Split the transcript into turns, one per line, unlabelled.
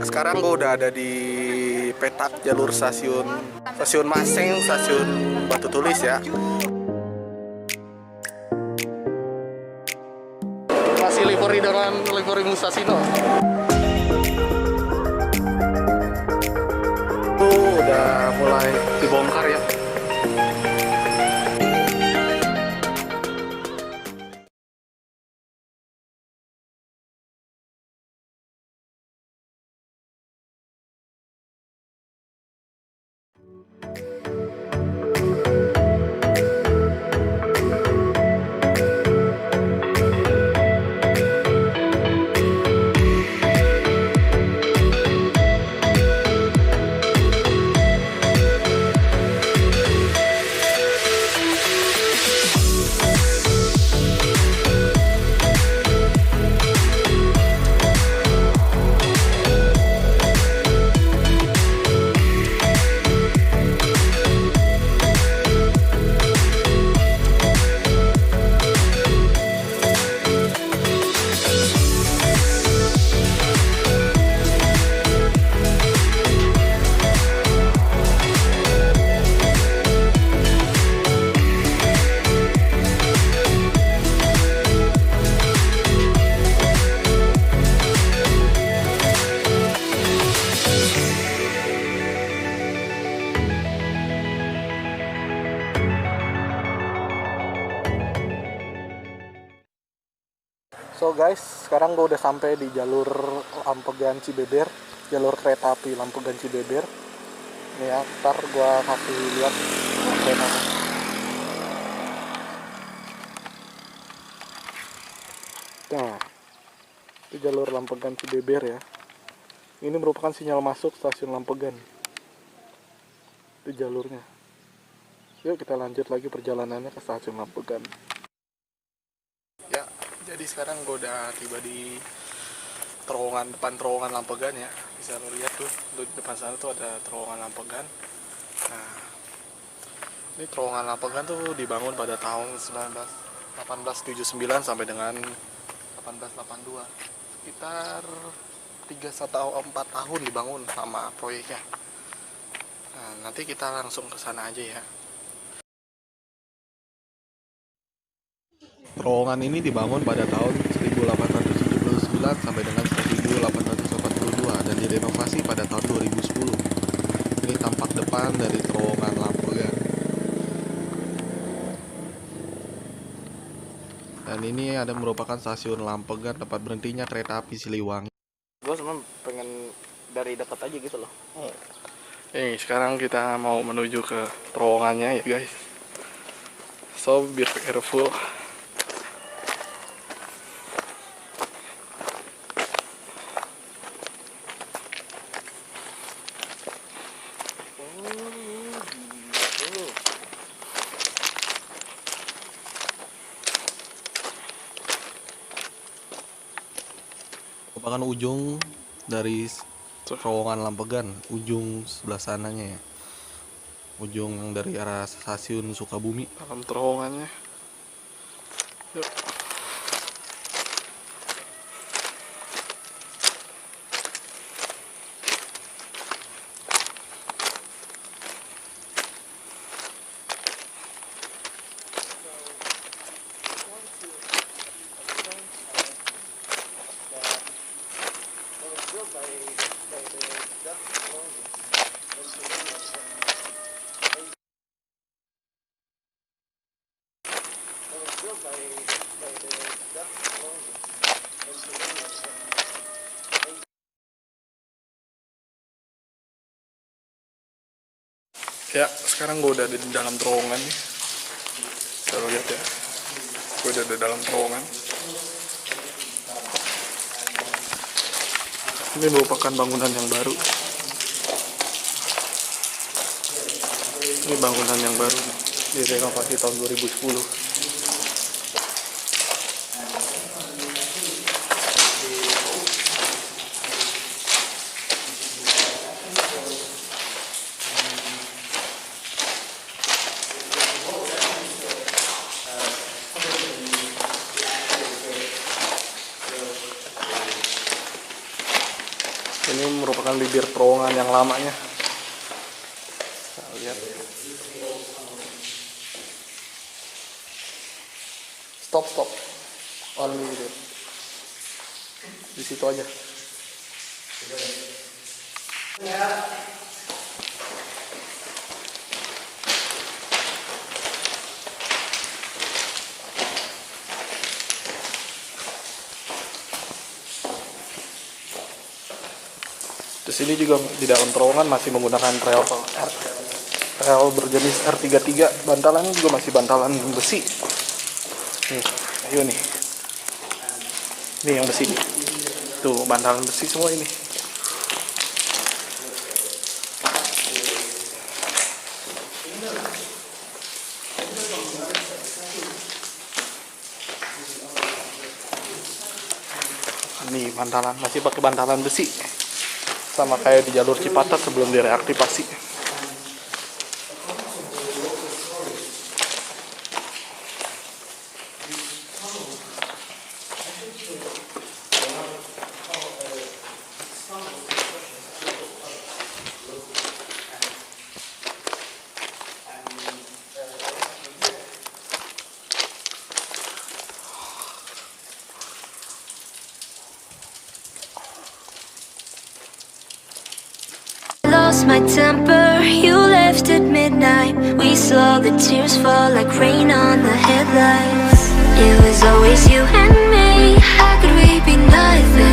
Sekarang gue udah ada di petak jalur stasiun Maseng, stasiun Batu Tulis ya. Masih livery dengan livery Musasino. Udah mulai dibongkar ya. So guys, sekarang gue udah sampai di jalur Lampegan Cibeber, jalur kereta api Lampegan Cibeber. Nih ya, ntar gue kasih lihat keretanya. Nah, itu jalur Lampegan Cibeber ya. Ini merupakan sinyal masuk stasiun Lampegan. Itu jalurnya. Yuk kita lanjut lagi perjalanannya ke stasiun Lampegan. Ya, jadi sekarang gue udah tiba di depan terowongan Lampegan ya. Bisa lo lihat tuh, di depan sana tuh ada terowongan Lampegan. Nah, ini terowongan Lampegan tuh dibangun pada tahun 1879 sampai dengan 1882. Sekitar 3-4 tahun dibangun sama proyeknya. Nah, nanti kita langsung ke sana aja ya. Terowongan ini dibangun pada tahun 1879 sampai dengan 1882 dan direnovasi pada tahun 2010. Ini tampak depan dari terowongan Lampegan. Dan ini ada merupakan stasiun Lampegan, tempat berhentinya kereta api Siliwangi. Gue sebenarnya pengen dari dekat aja gitu loh. Sekarang kita mau menuju ke terowongannya ya guys. So be careful. Merupakan ujung dari terowongan Lampegan, ujung sebelah sananya ya, ujung dari arah stasiun Sukabumi. Dalam terowongannya, yuk. Ya, sekarang gue udah di dalam terowongan nih. Bisa lo lihat ya, gue udah di dalam terowongan. Ini merupakan bangunan yang baru. Ini bangunan yang baru, direnovasi tahun 2010. Ini merupakan bibir terowongan yang lamanya. Nah, lihat. Stop. Only gitu. Di situ aja. Terus ini juga di dalam terowongan masih menggunakan rel berjenis R33. Bantalannya juga masih bantalan besi. Nih, ayo nih. Ini yang besi. Tuh, bantalan besi semua ini. Nih, bantalan masih pakai bantalan besi. Sama kayak di jalur Cipatat sebelum direaktivasi.
Lost my temper, you left at midnight. We saw the tears fall like rain on the headlights. It was always you and me. How could we be nothing?